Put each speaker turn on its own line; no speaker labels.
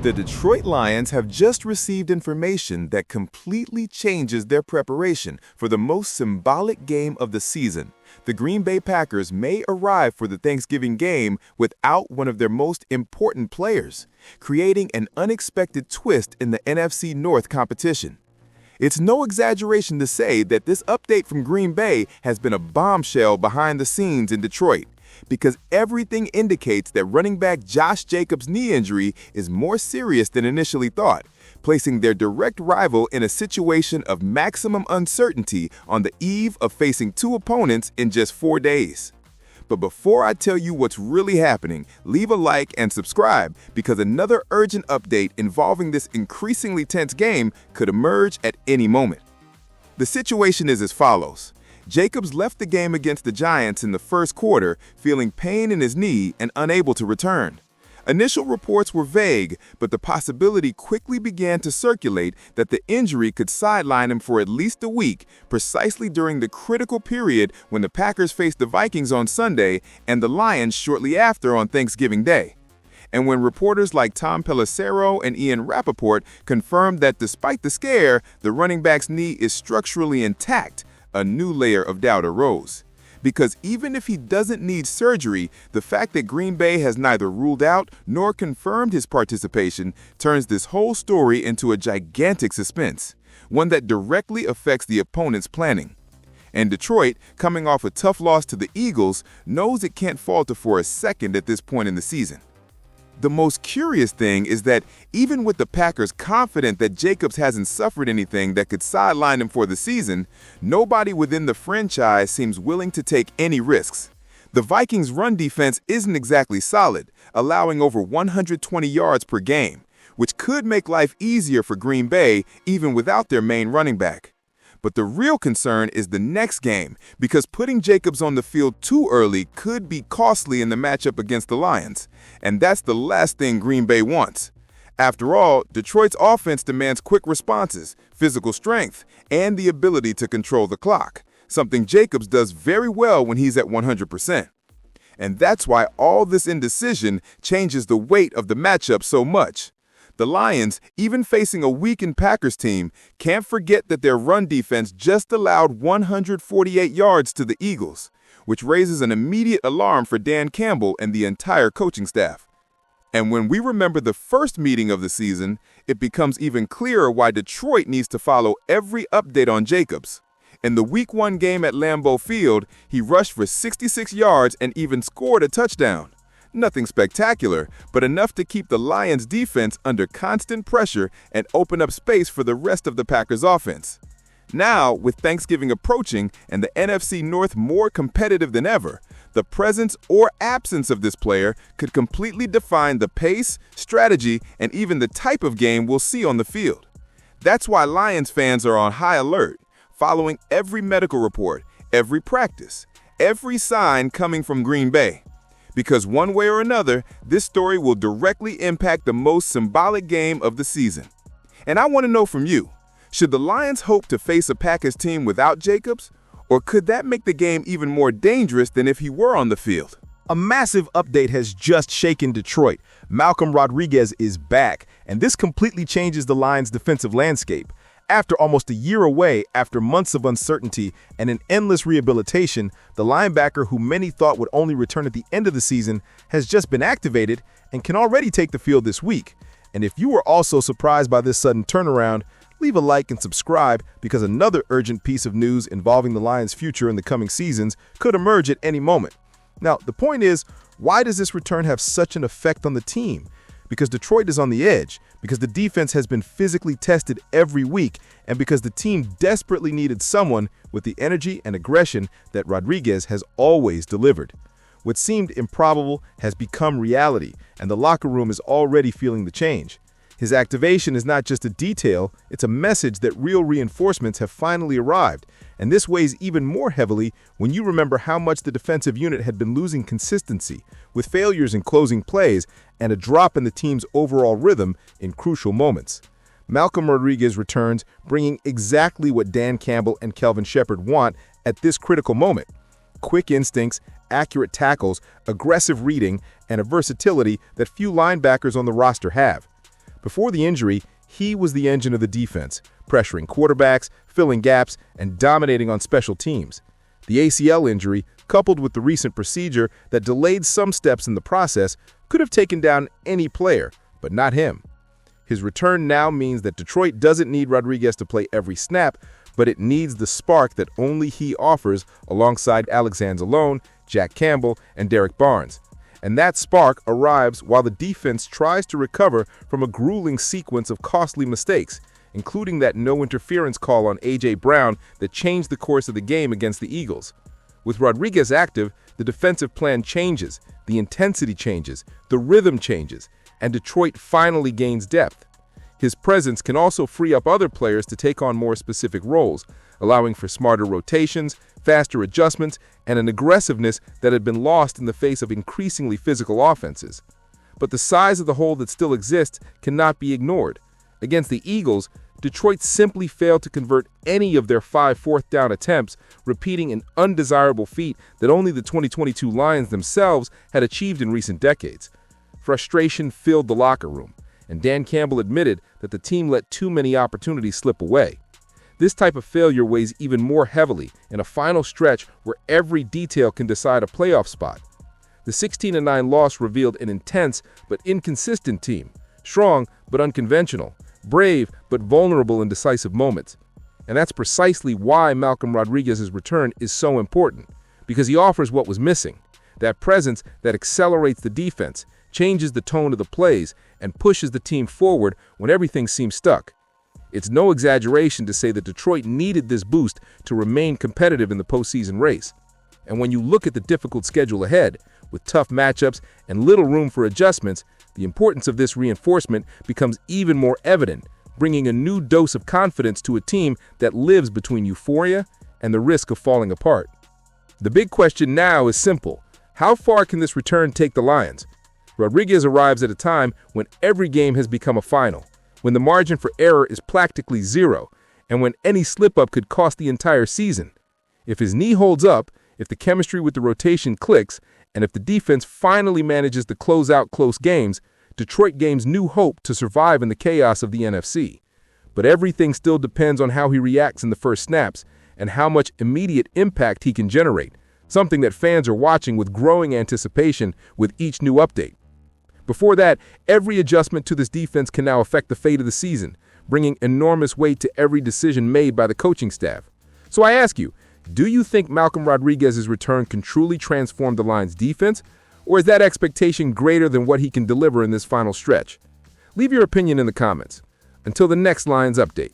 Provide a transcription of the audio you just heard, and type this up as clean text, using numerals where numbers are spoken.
The Detroit Lions have just received information that completely changes their preparation for the most symbolic game of the season. The Green Bay Packers may arrive for the Thanksgiving game without one of their most important players, creating an unexpected twist in the NFC North competition. It's no exaggeration to say that this update from Green Bay has been a bombshell behind the scenes in Detroit, because everything indicates that running back Josh Jacobs' knee injury is more serious than initially thought, placing their direct rival in a situation of maximum uncertainty on the eve of facing two opponents in just 4 days. But before I tell you what's really happening, leave a like and subscribe, because another urgent update involving this increasingly tense game could emerge at any moment. The situation is as follows. Jacobs left the game against the Giants in the first quarter, feeling pain in his knee and unable to return. Initial reports were vague, but the possibility quickly began to circulate that the injury could sideline him for at least a week, precisely during the critical period when the Packers faced the Vikings on Sunday and the Lions shortly after on Thanksgiving Day. And when reporters like Tom Pelissero and Ian Rappaport confirmed that despite the scare, the running back's knee is structurally intact, a new layer of doubt arose. Because even if he doesn't need surgery, the fact that Green Bay has neither ruled out nor confirmed his participation turns this whole story into a gigantic suspense, one that directly affects the opponent's planning. And Detroit, coming off a tough loss to the Eagles, knows it can't falter for a second at this point in the season. The most curious thing is that even with the Packers confident that Jacobs hasn't suffered anything that could sideline him for the season, nobody within the franchise seems willing to take any risks. The Vikings' run defense isn't exactly solid, allowing over 120 yards per game, which could make life easier for Green Bay even without their main running back. But the real concern is the next game, because putting Jacobs on the field too early could be costly in the matchup against the Lions, and that's the last thing Green Bay wants. After all, Detroit's offense demands quick responses, physical strength, and the ability to control the clock, something Jacobs does very well when he's at 100%. And that's why all this indecision changes the weight of the matchup so much. The Lions, even facing a weakened Packers team, can't forget that their run defense just allowed 148 yards to the Eagles, which raises an immediate alarm for Dan Campbell and the entire coaching staff. And when we remember the first meeting of the season, it becomes even clearer why Detroit needs to follow every update on Jacobs. In the Week 1 game at Lambeau Field, he rushed for 66 yards and even scored a touchdown. Nothing spectacular, but enough to keep the Lions' defense under constant pressure and open up space for the rest of the Packers' offense. Now, with Thanksgiving approaching and the NFC North more competitive than ever, the presence or absence of this player could completely define the pace, strategy, and even the type of game we'll see on the field. That's why Lions fans are on high alert, following every medical report, every practice, every sign coming from Green Bay. Because one way or another, this story will directly impact the most symbolic game of the season. And I want to know from you, should the Lions hope to face a Packers team without Jacobs, or could that make the game even more dangerous than if he were on the field?
A massive update has just shaken Detroit. Malcolm Rodriguez is back, and this completely changes the Lions' defensive landscape. After almost a year away, after months of uncertainty and an endless rehabilitation, the linebacker who many thought would only return at the end of the season has just been activated and can already take the field this week. And if you were also surprised by this sudden turnaround, leave a like and subscribe, because another urgent piece of news involving the Lions' future in the coming seasons could emerge at any moment. Now, the point is, why does this return have such an effect on the team? Because Detroit is on the edge, because the defense has been physically tested every week, and because the team desperately needed someone with the energy and aggression that Rodriguez has always delivered. What seemed improbable has become reality, and the locker room is already feeling the change. His activation is not just a detail, it's a message that real reinforcements have finally arrived, and this weighs even more heavily when you remember how much the defensive unit had been losing consistency, with failures in closing plays and a drop in the team's overall rhythm in crucial moments. Malcolm Rodriguez returns, bringing exactly what Dan Campbell and Kelvin Sheppard want at this critical moment: quick instincts, accurate tackles, aggressive reading, and a versatility that few linebackers on the roster have. Before the injury, he was the engine of the defense, pressuring quarterbacks, filling gaps, and dominating on special teams. The ACL injury, coupled with the recent procedure that delayed some steps in the process, could have taken down any player, but not him. His return now means that Detroit doesn't need Rodriguez to play every snap, but it needs the spark that only he offers alongside Alexander Zalone, Jack Campbell, and Derek Barnes. And that spark arrives while the defense tries to recover from a grueling sequence of costly mistakes, including that no-interference call on A.J. Brown that changed the course of the game against the Eagles. With Rodriguez active, the defensive plan changes, the intensity changes, the rhythm changes, and Detroit finally gains depth. His presence can also free up other players to take on more specific roles, allowing for smarter rotations, faster adjustments, and an aggressiveness that had been lost in the face of increasingly physical offenses. But the size of the hole that still exists cannot be ignored. Against the Eagles, Detroit simply failed to convert any of their 5 fourth-down attempts, repeating an undesirable feat that only the 2022 Lions themselves had achieved in recent decades. Frustration filled the locker room, and Dan Campbell admitted that the team let too many opportunities slip away. This type of failure weighs even more heavily in a final stretch where every detail can decide a playoff spot. The 16-9 loss revealed an intense but inconsistent team, strong but unconventional, brave but vulnerable in decisive moments. And that's precisely why Malcolm Rodriguez's return is so important, because he offers what was missing, that presence that accelerates the defense, changes the tone of the plays, and pushes the team forward when everything seems stuck. It's no exaggeration to say that Detroit needed this boost to remain competitive in the postseason race. And when you look at the difficult schedule ahead, with tough matchups and little room for adjustments, the importance of this reinforcement becomes even more evident, bringing a new dose of confidence to a team that lives between euphoria and the risk of falling apart. The big question now is simple. How far can this return take the Lions? Rodriguez arrives at a time when every game has become a final, when the margin for error is practically zero, and when any slip-up could cost the entire season. If his knee holds up, if the chemistry with the rotation clicks, and if the defense finally manages to close out close games, Detroit gains new hope to survive in the chaos of the NFC. But everything still depends on how he reacts in the first snaps and how much immediate impact he can generate, something that fans are watching with growing anticipation with each new update. Before that, every adjustment to this defense can now affect the fate of the season, bringing enormous weight to every decision made by the coaching staff. So I ask you, do you think Malcolm Rodriguez's return can truly transform the Lions' defense, or is that expectation greater than what he can deliver in this final stretch? Leave your opinion in the comments. Until the next Lions update.